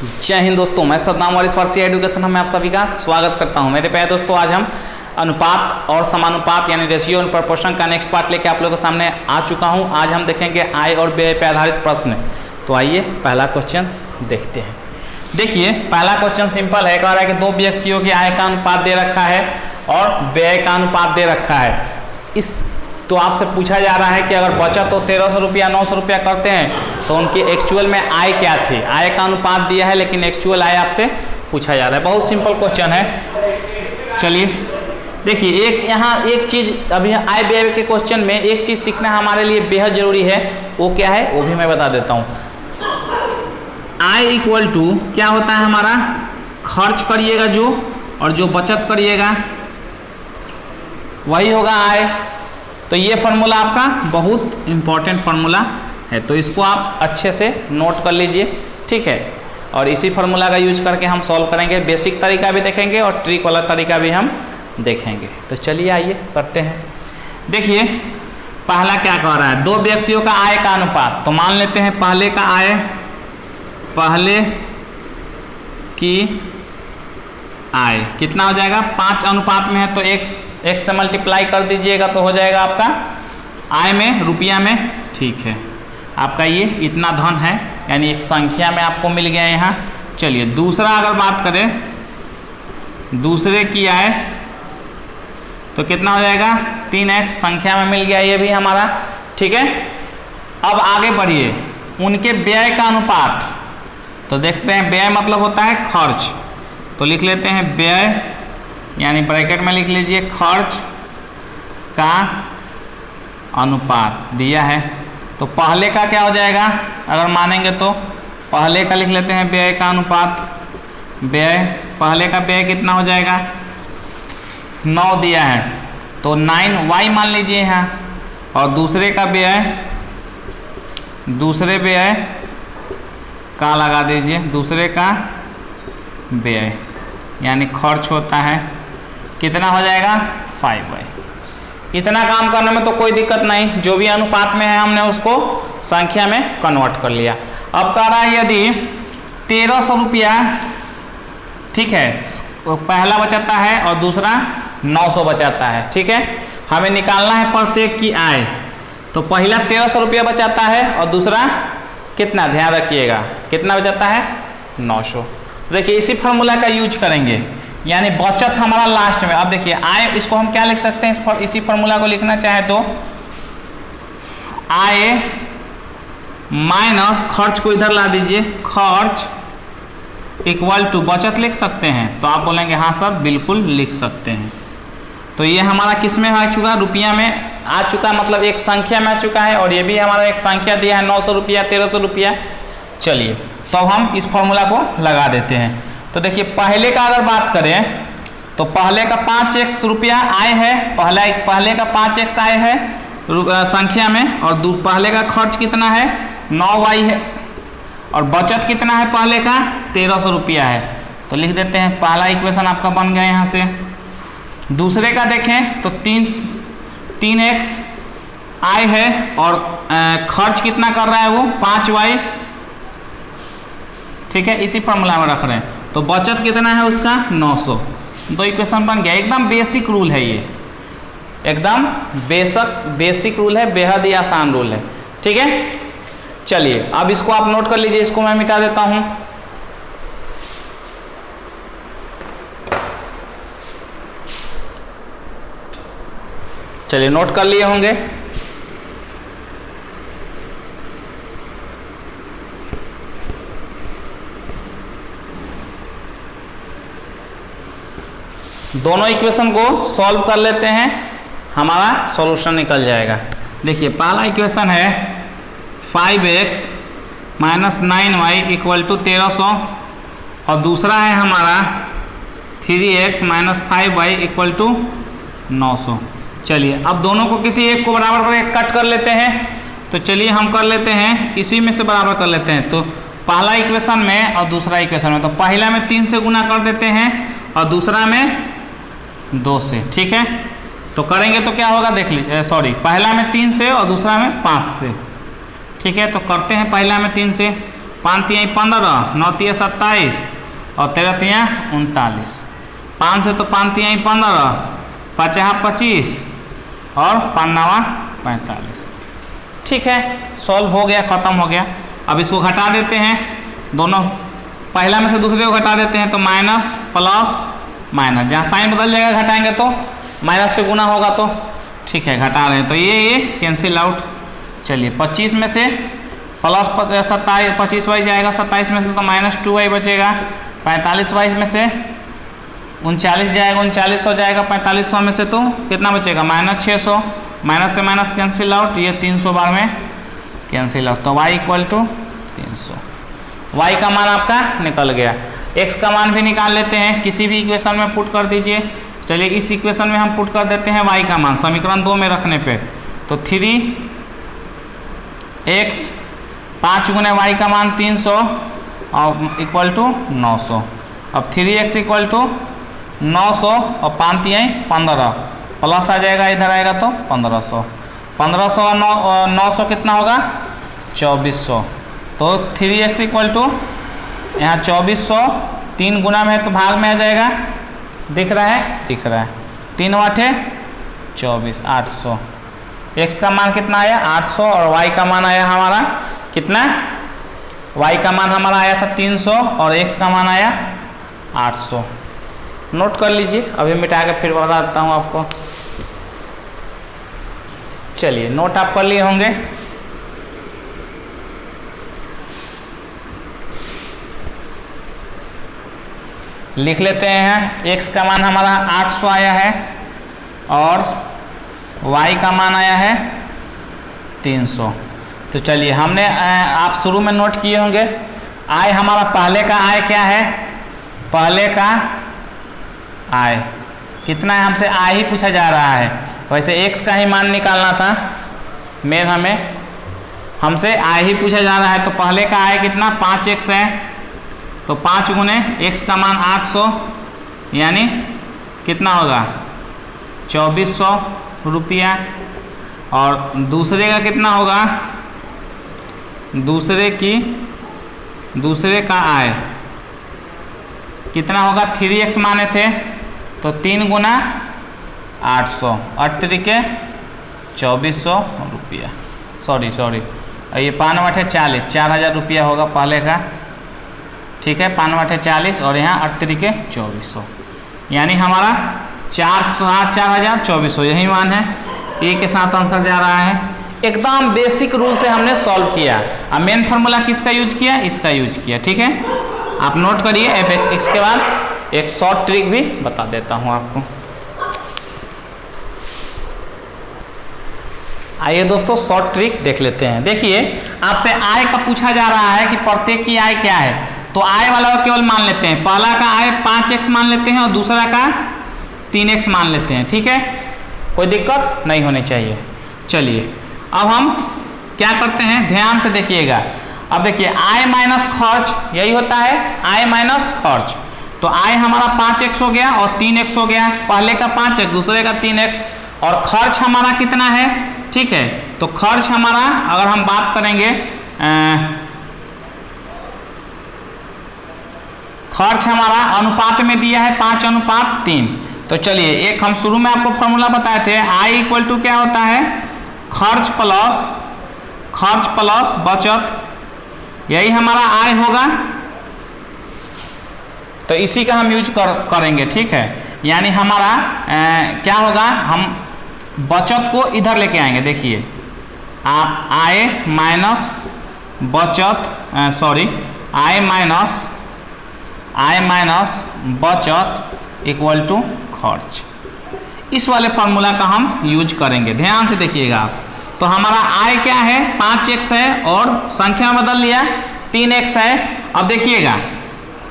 जय हिंद दोस्तों, मैं सद्दाम और स्पर्शी एजुकेशन में आप सभी का स्वागत करता हूं। मेरे प्यारे दोस्तों, आज हम अनुपात और समानुपात यानी रेशियो एंड प्रोपोर्शन का नेक्स्ट पार्ट लेके आप लोगों के सामने आ चुका हूं। आज हम देखेंगे आय और व्यय पर आधारित प्रश्न। तो आइए पहला क्वेश्चन देखते हैं। देखिए पहला क्वेश्चन सिंपल है, कह रहा है कि दो व्यक्तियों की आय का अनुपात दे रखा है और व्यय का अनुपात दे रखा है। तो आपसे पूछा जा रहा है कि अगर बचत तो 1300 रुपया 900 रुपया करते हैं तो उनकी एक्चुअल में आय क्या थी। आय का अनुपात दिया है लेकिन एक्चुअल आय आपसे पूछा जा रहा है। बहुत सिंपल क्वेश्चन है। चलिए देखिए, एक चीज़ अभी आय व्यय के क्वेश्चन में एक चीज़ सीखना हमारे लिए बेहद जरूरी है। वो क्या है वो भी मैं बता देता हूँ। आय इक्वल टू क्या होता है हमारा, खर्च करिएगा जो और जो बचत करिएगा वही होगा आय। तो ये फार्मूला आपका बहुत इम्पॉर्टेंट फार्मूला है, तो इसको आप अच्छे से नोट कर लीजिए, ठीक है। और इसी फार्मूला का यूज करके हम सॉल्व करेंगे। बेसिक तरीका भी देखेंगे और ट्रिक वाला तरीका भी हम देखेंगे। तो चलिए आइए करते हैं। देखिए पहला क्या कह रहा है, दो व्यक्तियों का आय का अनुपात। तो मान लेते हैं पहले का आय, पहले की आय कितना हो जाएगा, 5 अनुपात में है तो एक से मल्टीप्लाई कर दीजिएगा तो हो जाएगा आपका आय में रुपया में, ठीक है। आपका ये इतना धन है यानी एक संख्या में आपको मिल गया यहाँ। चलिए दूसरा अगर बात करें, दूसरे की आय तो कितना हो जाएगा, 3x संख्या में मिल गया ये भी हमारा, ठीक है। अब आगे बढ़िए, उनके व्यय का अनुपात। तो देखते हैं व्यय मतलब होता है खर्च, तो लिख लेते हैं व्यय यानी ब्रैकेट में लिख लीजिए खर्च का अनुपात दिया है। तो पहले का क्या हो जाएगा, अगर मानेंगे तो पहले का लिख लेते हैं व्यय का अनुपात। व्यय पहले का व्यय कितना हो जाएगा, 9 दिया है तो 9y मान लीजिए यहाँ। और दूसरे का व्यय, दूसरे व्यय का लगा दीजिए, दूसरे का व्यय यानी खर्च होता है कितना हो जाएगा 5y। इतना काम करने में तो कोई दिक्कत नहीं, जो भी अनुपात में है हमने उसको संख्या में कन्वर्ट कर लिया। अब कह रहा है यदि 1300 रुपया, ठीक है, पहला बचाता है और दूसरा 900 बचाता है, ठीक है। हमें निकालना है प्रत्येक की आय। तो पहला 1300 रुपया बचाता है और दूसरा कितना, ध्यान रखिएगा कितना बचाता है 900। देखिए इसी फार्मूला का यूज करेंगे यानी बचत हमारा लास्ट में। अब देखिए आय, इसको हम क्या लिख सकते हैं, इसी फार्मूला को लिखना चाहे तो आय माइनस खर्च को इधर ला दीजिए, खर्च इक्वल टू बचत लिख सकते हैं। तो आप बोलेंगे हाँ सर बिल्कुल लिख सकते हैं। तो ये हमारा किस में आ चुका, रुपया में आ चुका, मतलब एक संख्या में आ चुका है। और ये भी हमारा एक संख्या दिया है 900 रुपया 1300 रुपया। चलिए तो अब हम इस फॉर्मूला को लगा देते हैं। तो देखिए पहले का अगर बात करें तो पहले का 5x रुपया आय है, पहले का 5x आय है संख्या में, और पहले का खर्च कितना है 9y है, और बचत कितना है पहले का 1300 रुपया है। तो लिख देते हैं पहला इक्वेशन आपका बन गया यहाँ से। दूसरे का देखें तो 3x आय है और खर्च कितना कर रहा है वो 5y, ठीक है, इसी फॉर्मूला में रख रहे हैं। तो बचत कितना है उसका 900। तो इक्वेशन बन गया। एकदम बेसिक रूल है ये, एकदम बेसिक रूल है, बेहद ही आसान रूल है, ठीक है। चलिए अब इसको आप नोट कर लीजिए, इसको मैं मिटा देता हूं। चलिए नोट कर लिए होंगे। दोनों इक्वेशन को सॉल्व कर लेते हैं, हमारा सॉल्यूशन निकल जाएगा। देखिए पहला इक्वेशन है 5x minus 9y equal to 1300, और दूसरा है हमारा 3x minus 5y equal to 900। चलिए अब दोनों को किसी एक को बराबर करके कट कर लेते हैं। तो चलिए हम कर लेते हैं, इसी में से बराबर कर लेते हैं। तो पहला इक्वेशन में और दूसरा इक्वेशन में, तो पहला में 3 से गुना कर देते हैं और दूसरा में 2 से, ठीक है। तो करेंगे तो क्या होगा देख लीजिए, सॉरी पहला में 3 से और दूसरा में 5 से, ठीक है। तो करते हैं पहला में 3 से, 5 तियाई 15, 9 तिया 27 और 13 तिया 39। 5 से तो 5 तियाई 15, 5 25 और 5 9 45। ठीक है, सॉल्व हो गया, ख़त्म हो गया। अब इसको घटा देते हैं, दोनों पहला में से दूसरे को घटा देते हैं तो माइनस प्लस माइनस, जहाँ साइन बदल जाएगा घटाएंगे तो माइनस से गुना होगा तो ठीक है घटा रहे हैं तो ये कैंसिल आउट। चलिए 25 में से प्लस 27 25y जाएगा, 27 में से तो माइनस 2y बचेगा, 45y में से 39 जाएगा, 3900 जाएगा, 4500 में से तो कितना बचेगा माइनस 600, माइनस से माइनस कैंसिल आउट, ये 300 बार में कैंसिल आउट तो y इक्वल टू 300। y का मान आपका निकल गया। x का मान भी निकाल लेते हैं, किसी भी इक्वेशन में पुट कर दीजिए। चलिए इस इक्वेशन में हम पुट कर देते हैं y का मान समीकरण 2 में रखने पे, तो 3x 5 गुने y का मान 300 और इक्वल टू 900। अब 3x इक्वल टू 900 और 5 तियाई 15 प्लस आ जाएगा, इधर आएगा तो 1500, 1500 और 900 कितना होगा 2400। तो 3x इक्वल टू यहाँ 2400 3 गुना में है तो भाग में आ जाएगा, दिख रहा है, दिख रहा है, 3 8 24 800। x का मान कितना आया 800 और y का मान आया हमारा कितना, y का मान हमारा आया था 300 और x का मान आया 800। नोट कर लीजिए, अभी मिटा के फिर बता देता हूँ आपको। चलिए नोट आप कर लिए होंगे। लिख लेते हैं, x का मान हमारा 800 आया है और y का मान आया है 300। तो चलिए हमने आप शुरू में नोट किए होंगे, आय हमारा पहले का आय क्या है, पहले का आय कितना है, हमसे आय ही पूछा जा रहा है, वैसे x का ही मान निकालना था हमें, हमसे आय ही पूछा जा रहा है। तो पहले का आय कितना 5x है, तो 5 गुने x का मान 800 यानी कितना होगा 2400 रुपया। और दूसरे का कितना होगा, दूसरे का आय कितना होगा 3x माने थे तो 3 गुना 800 8 तरीके 2400 रुपया, सॉरी ये 5 8 40 4000 रुपया होगा पहले का, ठीक है 5 8 40 और यहाँ 8 तरीके 2400 यानी हमारा 402400 यही मान है। ए के साथ आंसर जा रहा है। एकदम बेसिक रूल से हमने सॉल्व किया। अब मेन फार्मूला किसका यूज किया, इसका यूज किया, ठीक है आप नोट करिए। इसके बाद एक शॉर्ट ट्रिक भी बता देता हूँ आपको। आइए दोस्तों शॉर्ट ट्रिक देख लेते हैं। देखिए आपसे आय का पूछा जा रहा है कि प्रत्येक की आय क्या है, तो आय वाला को केवल मान लेते हैं, पहला का आय 5x मान लेते हैं और दूसरा का 3x मान लेते हैं, ठीक है कोई दिक्कत नहीं होनी चाहिए। चलिए अब हम क्या करते हैं, ध्यान से देखिएगा। अब देखिए आय माइनस खर्च यही होता है, आय माइनस खर्च। तो आय हमारा 5x हो गया और 3x हो गया, पहले का 5x दूसरे का 3x, और खर्च हमारा कितना है, ठीक है तो खर्च हमारा अगर हम बात करेंगे खर्च हमारा अनुपात में दिया है 5:3। तो चलिए एक हम शुरू में आपको फॉर्मूला बताए थे, I इक्वल टू क्या होता है खर्च प्लस बचत, यही हमारा आय होगा। तो इसी का हम यूज करेंगे, ठीक है यानी हमारा क्या होगा, हम बचत को इधर लेके आएंगे। देखिए आप आय माइनस बचत आय माइनस बचत इक्वल टू खर्च, इस वाले फॉर्मूला का हम यूज करेंगे। ध्यान से देखिएगा आप। तो हमारा आय क्या है 5x है और संख्या बदल लिया 3x है। अब देखिएगा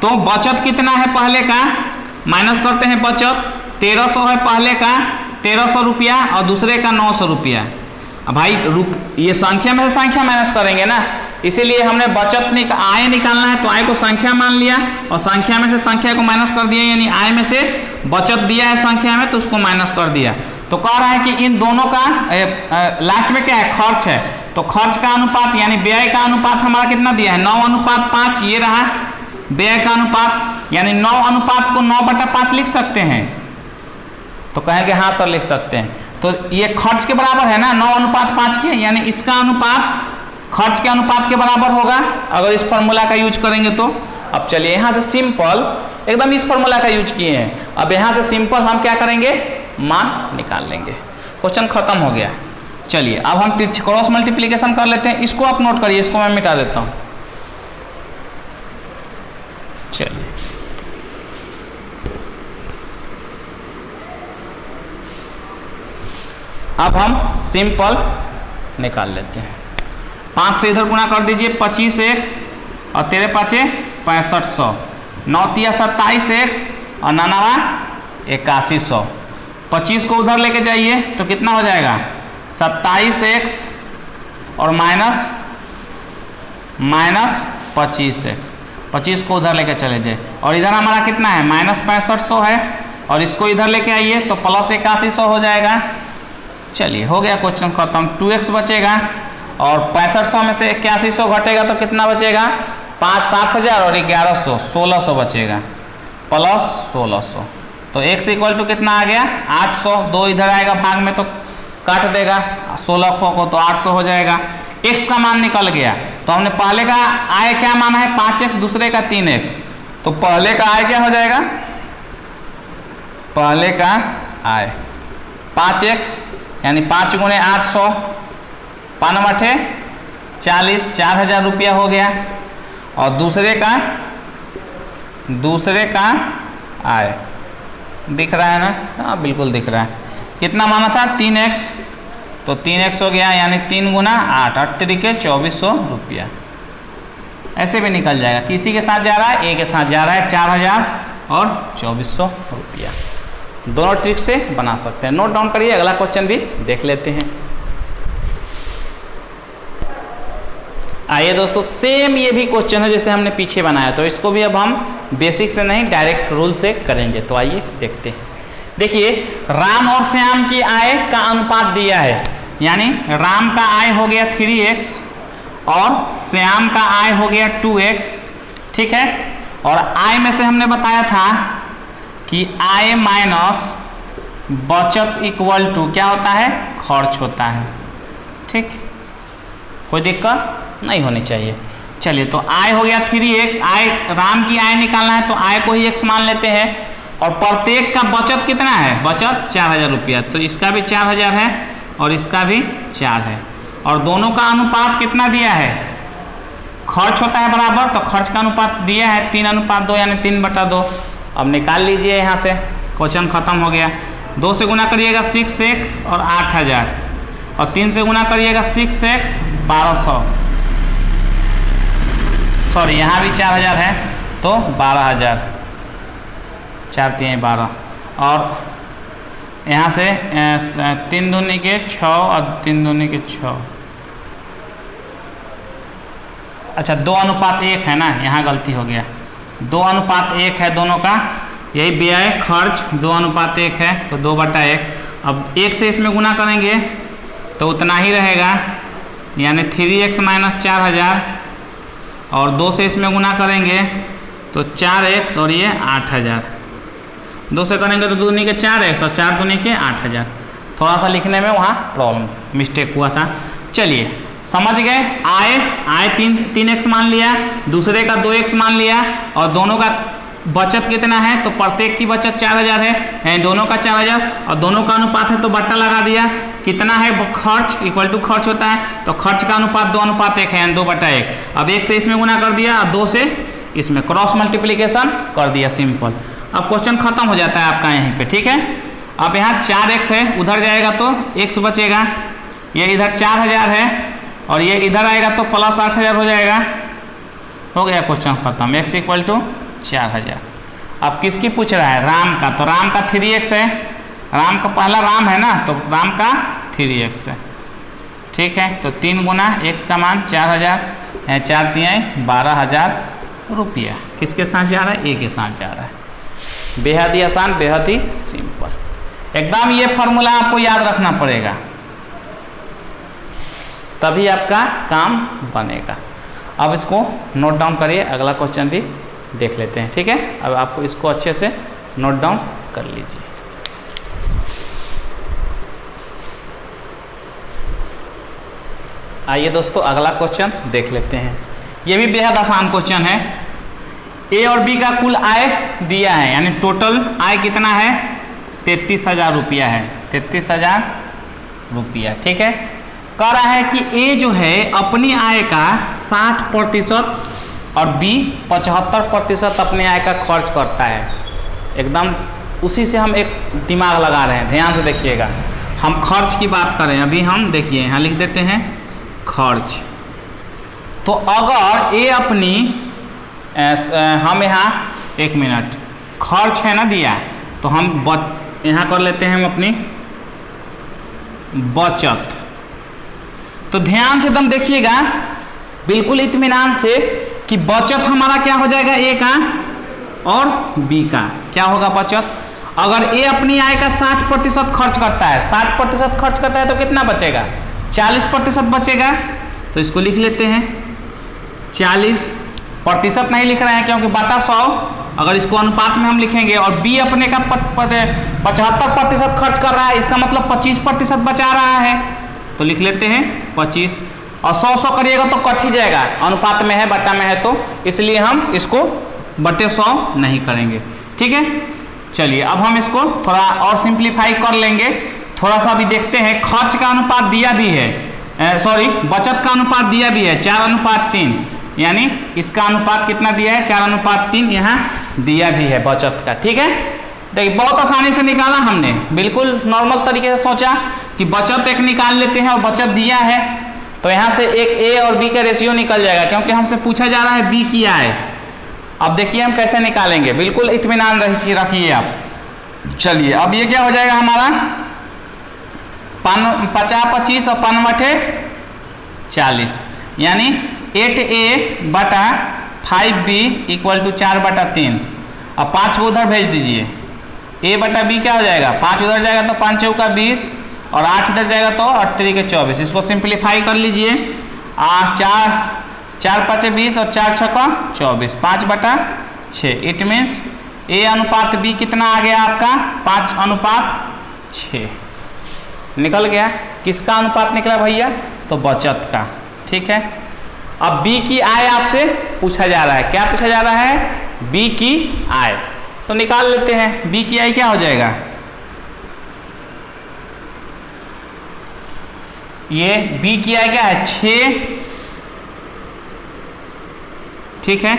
तो बचत कितना है, पहले का माइनस करते हैं, बचत 1300 है पहले का 1300 रुपया और दूसरे का 900 रुपया। अब भाई ये संख्या में से संख्या माइनस करेंगे ना, इसीलिए हमने बचत आय निकालना है तो आय को संख्या मान लिया और संख्या में से संख्या को माइनस कर दिया, यानी आय में से बचत दिया है संख्या में तो उसको माइनस कर दिया। तो कह रहा है कि इन दोनों का लास्ट में क्या है खर्च है, तो खर्च का अनुपात यानी व्यय का अनुपात हमारा कितना दिया है 9:5 ये रहा। व्यय का अनुपात यानी 9 को 9/5 लिख सकते हैं। तो कहेंगे हाँ सर लिख सकते हैं। तो ये खर्च के बराबर है ना 9:5 के, यानी इसका अनुपात खर्च के अनुपात के बराबर होगा अगर इस फॉर्मूला का यूज करेंगे तो। अब चलिए यहाँ से सिंपल एकदम इस फॉर्मूला का यूज किए हैं। अब यहाँ से सिंपल हम क्या करेंगे मान निकाल लेंगे। क्वेश्चन खत्म हो गया। चलिए अब हम क्रॉस मल्टीप्लिकेशन कर लेते हैं। इसको आप नोट करिए, इसको मैं मिटा देता हूँ। चलिए अब हम सिंपल निकाल लेते हैं। 5 से इधर गुणा कर दीजिए 25x और 13 5 6500, 9 3 27x और 9 8100। 25 को उधर लेके जाइए तो कितना हो जाएगा 27x और माइनस 25x। 25 को उधर लेके चले जाए और इधर हमारा कितना है -6500 है और इसको इधर लेके आइए तो +8100 हो जाएगा। चलिए हो गया क्वेश्चन खत्म। 2x बचेगा और 6500 में से 8100 घटेगा तो कितना बचेगा 5 7000 और 1100 1600 बचेगा प्लस 1600। तो x इक्वल टू कितना आ गया 800। 2 इधर आएगा भाग में तो काट देगा 1600 को, तो 800 हो जाएगा। x का मान निकल गया। तो हमने पहले का आय क्या माना है 5x, दूसरे का 3x। तो पहले का आय क्या हो जाएगा, पहले का आय 5x यानी 5 × 800 5 40 4000 रुपया हो गया। और दूसरे का आय दिख रहा है ना, हाँ बिल्कुल दिख रहा है। कितना माना था 3x, तो 3x हो गया यानी 3 × 8 8 तरीके 2400 रुपया। ऐसे भी निकल जाएगा। किसी के साथ जा रहा है, ए के साथ जा रहा है 4000 और 2400 रुपया। दोनों ट्रिक से बना सकते हैं। नोट डाउन करिए, अगला क्वेश्चन भी देख लेते हैं। आइए दोस्तों सेम ये भी क्वेश्चन है जैसे हमने पीछे बनाया, तो इसको भी अब हम बेसिक से नहीं डायरेक्ट रूल से करेंगे। तो आइए देखते हैं। देखिए राम और श्याम की आय का अनुपात दिया है, यानी राम का आय हो गया 3x और श्याम का आय हो गया 2x, ठीक है। और आय में से हमने बताया था कि आय माइनस बचत इक्वल टू क्या होता है, खर्च होता है, ठीक। कोई दिक्कत नहीं होनी चाहिए। चलिए तो आय हो गया 3x, आय राम की आय निकालना है तो आय को ही x मान लेते हैं। और प्रत्येक का बचत कितना है, बचत 4000 रुपया, तो इसका भी 4000 है और इसका भी 4 है। और दोनों का अनुपात कितना दिया है, खर्च होता है बराबर, तो खर्च का अनुपात दिया है 3:2 यानी 3/2। अब निकाल लीजिए यहाँ से, क्वेश्चन खत्म हो गया। 2 से गुना करिएगा 6x और 8000 और 3 से गुना करिएगा 6x 1200, सॉरी यहाँ भी 4000 है तो 12000, 4 3 12 और यहाँ से 3 दूनी के 6 और 3 दूनी के 6, अच्छा 2:1 है ना, यहाँ गलती हो गया। 2:1 है दोनों का, यही व्यय खर्च 2:1 है तो 2/1। अब 1 से इसमें गुना करेंगे तो उतना ही रहेगा यानी 3x - 4000 और 2 से इसमें गुना करेंगे तो 4x और ये 8000। 2 से करेंगे तो 2 दूनी के 4x और 4 दूनी के 8000। थोड़ा सा लिखने में वहाँ प्रॉब्लम मिस्टेक हुआ था। चलिए समझ गए। आय 3x मान लिया, दूसरे का 2x मान लिया और दोनों का बचत कितना है, तो प्रत्येक की बचत 4000 है, दोनों का 4000 और दोनों का अनुपात है तो बट्टा लगा दिया। कितना है खर्च इक्वल टू खर्च होता है, तो खर्च का अनुपात 2:1 है, 2/1। अब 1 से इसमें गुना कर दिया और 2 से इसमें क्रॉस मल्टीप्लिकेशन कर दिया, सिंपल। अब क्वेश्चन खत्म हो जाता है आपका यहीं पे, ठीक है। अब यहाँ 4x है, उधर जाएगा तो x बचेगा, ये इधर 4000 है और ये इधर आएगा तो प्लस 8000 हो जाएगा। हो गया क्वेश्चन खत्म, x इक्वल टू 4000। अब किसकी पूछ रहा है, राम का, तो राम का 3x है, राम का पहला राम है ना, तो राम का 3x है, ठीक है। तो 3 गुना x का मान 4000 है, 4 3 12000 रुपया। किसके साथ जा रहा है, a के साथ जा रहा है। बेहद ही आसान, बेहद ही सिंपल। एकदम ये फॉर्मूला आपको याद रखना पड़ेगा। तभी आपका काम बनेगा। अब इसको नोट डाउन करिए, अगला क्वेश्चन भी देख लेते हैं। ठीक है, अब आपको इसको अच्छे से नोट डाउन कर लीजिए। आइए दोस्तों अगला क्वेश्चन देख लेते हैं। ये भी बेहद आसान क्वेश्चन है। ए और बी का कुल आय दिया है, यानी टोटल आय कितना है, 33,000 रुपया है, 33,000 रुपया। ठीक है, कह रहा है कि ए जो है अपनी आय का 60% और बी 75% अपने आय का खर्च करता है। एकदम उसी से हम एक दिमाग लगा रहे हैं, ध्यान से देखिएगा। हम खर्च की बात करें, अभी हम देखिए यहाँ लिख देते हैं खर्च। तो अगर ए अपनी हम यहाँ 1 मिनट खर्च है ना दिया, तो हम यहाँ कर लेते हैं हम अपनी बचत। तो ध्यान से एकदम देखिएगा, बिल्कुल इत्मीनान से, कि बचत हमारा क्या हो जाएगा, ए का और बी का क्या होगा बचत। अगर ए अपनी आय का 60% खर्च करता है, 60% खर्च करता है तो कितना बचेगा, 40% बचेगा। तो इसको लिख लेते हैं 40% नहीं लिख रहे हैं क्योंकि बटा 100, अगर इसको अनुपात में हम लिखेंगे, और बी अपने का 75% खर्च कर रहा है, इसका मतलब 25% बचा रहा है, तो लिख लेते हैं 25। और 100 करिएगा तो कट ही जाएगा, अनुपात में है बटा में है, तो इसलिए हम इसको बटे 100 नहीं करेंगे। ठीक है, चलिए अब हम इसको थोड़ा और सिंप्लीफाई कर लेंगे। थोड़ा सा भी देखते हैं, खर्च का अनुपात दिया भी है, बचत का अनुपात दिया भी है 4:3, यानी इसका अनुपात कितना दिया है, 4:3 यहाँ दिया भी है बचत का। ठीक है, देखिए बहुत आसानी से निकाला हमने, बिल्कुल नॉर्मल तरीके से सोचा कि बचत एक निकाल लेते हैं, और बचत दिया है तो यहाँ से एक ए और बी का रेशियो निकल जाएगा, क्योंकि हमसे पूछा जा रहा है बी की आय। अब देखिए हम कैसे निकालेंगे, बिल्कुल इत्मीनान रखिए आप। चलिए अब ये क्या हो जाएगा हमारा 50-25 और 5/40, यानी 8A बटा 5B = 4/3। अब 5 को उधर भेज दीजिए, A बटा B क्या हो जाएगा, 5 उधर जाएगा तो 5 चौका 20, और 8 इधर जाएगा तो 8 3 = 24। इसको सिंप्लीफाई कर लीजिए, 4 5 20 और 4 6 24, 5/6। इट मीन्स A अनुपात B कितना आ गया आपका, 5:6 निकल गया। किसका अनुपात निकला भैया, तो बचत का। ठीक है, अब B की आय आपसे पूछा जा रहा है, क्या पूछा जा रहा है, B की आय। तो निकाल लेते हैं, B की आय क्या हो जाएगा, ये B की आय क्या है 6। ठीक है,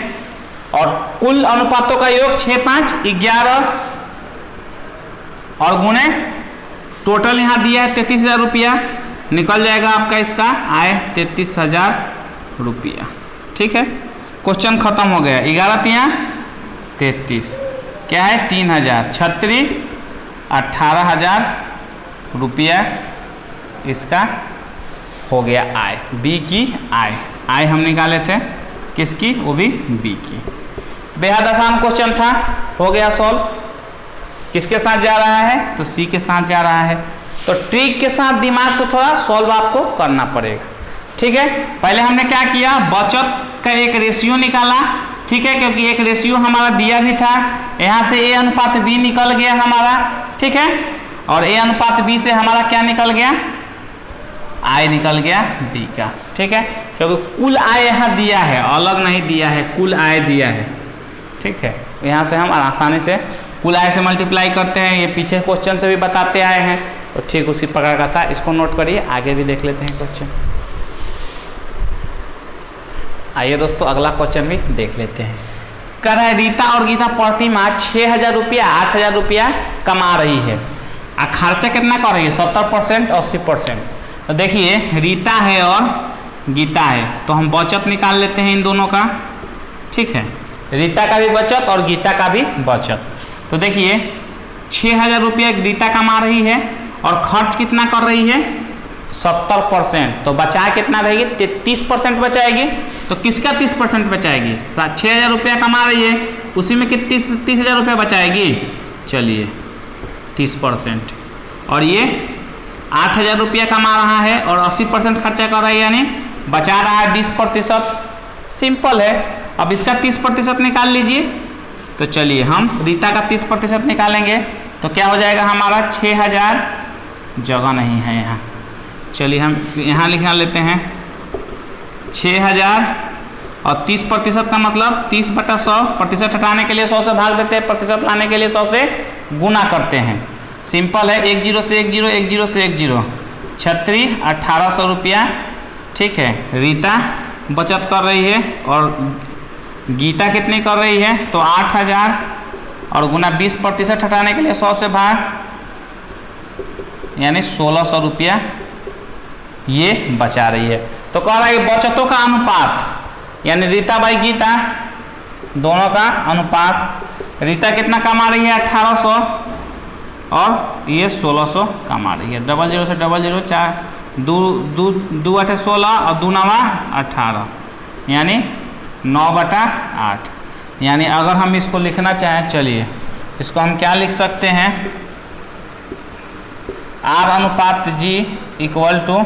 और कुल अनुपातों का योग 6 5 11, और गुणे टोटल यहाँ दिया है 33,000 रुपया, निकल जाएगा आपका इसका आय 33,000 रुपया। ठीक है, क्वेश्चन खत्म हो गया। 11 × 33 क्या है 3,000, 36 18,000 रुपया इसका हो गया आय, बी की आय हम निकाले थे, किसकी, वो भी बी की। बेहद आसान क्वेश्चन था, हो गया सॉल्व। किसके साथ जा रहा है, तो सी के साथ जा रहा है। तो ट्रिक के साथ दिमाग से थोड़ा सॉल्व आपको करना पड़ेगा। ठीक है, पहले हमने क्या किया, बचत का एक रेशियो निकाला। ठीक है, क्योंकि एक रेशियो हमारा दिया भी था, यहाँ से A अनुपात B निकल गया हमारा। ठीक है, और A अनुपात B से हमारा क्या निकल गया, आय निकल गया B का। ठीक है, क्योंकि कुल आय यहाँ दिया है, अलग नहीं दिया है, कुल आय दिया है। ठीक है, यहाँ से हम आसानी से कुल आय से मल्टीप्लाई करते हैं, ये पीछे क्वेश्चन से भी बताते आए हैं, तो ठीक उसी प्रकार का था। इसको नोट करिए, आगे भी देख लेते हैं क्वेश्चन। आइए दोस्तों अगला क्वेश्चन भी देख लेते हैं। कह रहा है रीता और गीता प्रति माह 6,000 रुपया 8,000 रुपया कमा रही है, और खर्चा कितना कर रही है, 70% 80%। तो देखिए रीता है और गीता है, तो हम बचत निकाल लेते हैं इन दोनों का। ठीक है, रीता का भी बचत और गीता का भी बचत। तो देखिए 6,000 रुपया रीता कमा रही है, और खर्च कितना कर रही है, 70%। तो बचा कितना रहेगी, 30% बचाएगी। तो किसका 30% बचाएगी, 6,000 रुपया कमा रही है, उसी में कितनी 30,000 रुपया बचाएगी। चलिए 30%, और ये 8,000 रुपया कमा रहा है और 80% खर्चा कर रहा है, यानी बचा रहा है 20%। सिंपल है। अब इसका 30% निकाल लीजिए। तो चलिए हम रीता का 30% निकालेंगे तो क्या हो जाएगा हमारा 6,000, जगह नहीं है यहाँ, चलिए हम यहाँ लिखा लेते हैं 6,000 और 30% का मतलब 30/100, प्रतिशत हटाने के लिए 100 से भाग देते हैं, प्रतिशत लाने के लिए 100 से गुना करते हैं। सिंपल है, 1 0 से 1 0, 1 0 से 1 0, 36 1800 रुपया। ठीक है, रीता बचत कर रही है और गीता कितनी कर रही है, तो 8,000 और गुना 20% हटाने के लिए 100 से भाग, यानी 1,600 रुपया ये बचा रही है। तो कह रहा है बचतों का अनुपात, यानी रीता बाई गीता दोनों का अनुपात। रीता कितना कमा रही है 1800 और ये 1600 कमा रही है। 00 से 00, 4 2 8 16 और 2 9 18, यानी 9/8। यानी अगर हम इसको लिखना चाहें, चलिए इसको हम क्या लिख सकते हैं, R/G =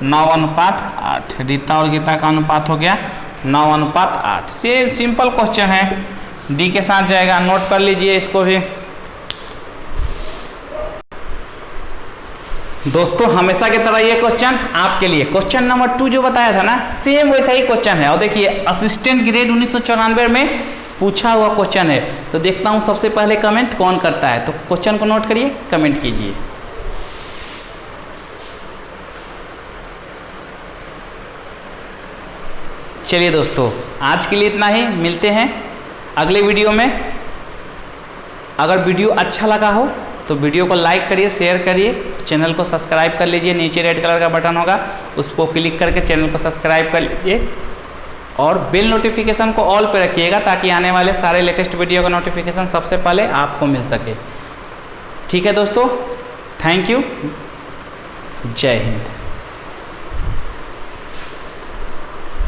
9/8। रीता और गीता का अनुपात हो गया 9/8। से सिंपल क्वेश्चन है, डी के साथ जाएगा, नोट कर लीजिए इसको भी। दोस्तों हमेशा की तरह ये क्वेश्चन आपके लिए क्वेश्चन नंबर 2 जो बताया था ना, सेम वैसा ही क्वेश्चन है। और देखिए असिस्टेंट ग्रेड 1994 में पूछा हुआ क्वेश्चन है। तो देखता हूँ सबसे पहले कमेंट कौन करता है, तो क्वेश्चन को नोट करिए, कमेंट कीजिए। चलिए दोस्तों आज के लिए इतना ही, मिलते हैं अगले वीडियो में। अगर वीडियो अच्छा लगा हो तो वीडियो को लाइक करिए, शेयर करिए, चैनल को सब्सक्राइब कर लीजिए। नीचे रेड कलर का बटन होगा, उसको क्लिक करके चैनल को सब्सक्राइब कर लीजिए और बेल नोटिफिकेशन को ऑल पे रखिएगा ताकि आने वाले सारे लेटेस्ट वीडियो का नोटिफिकेशन सबसे पहले आपको मिल सके। ठीक है दोस्तों, थैंक यू, जय हिंद।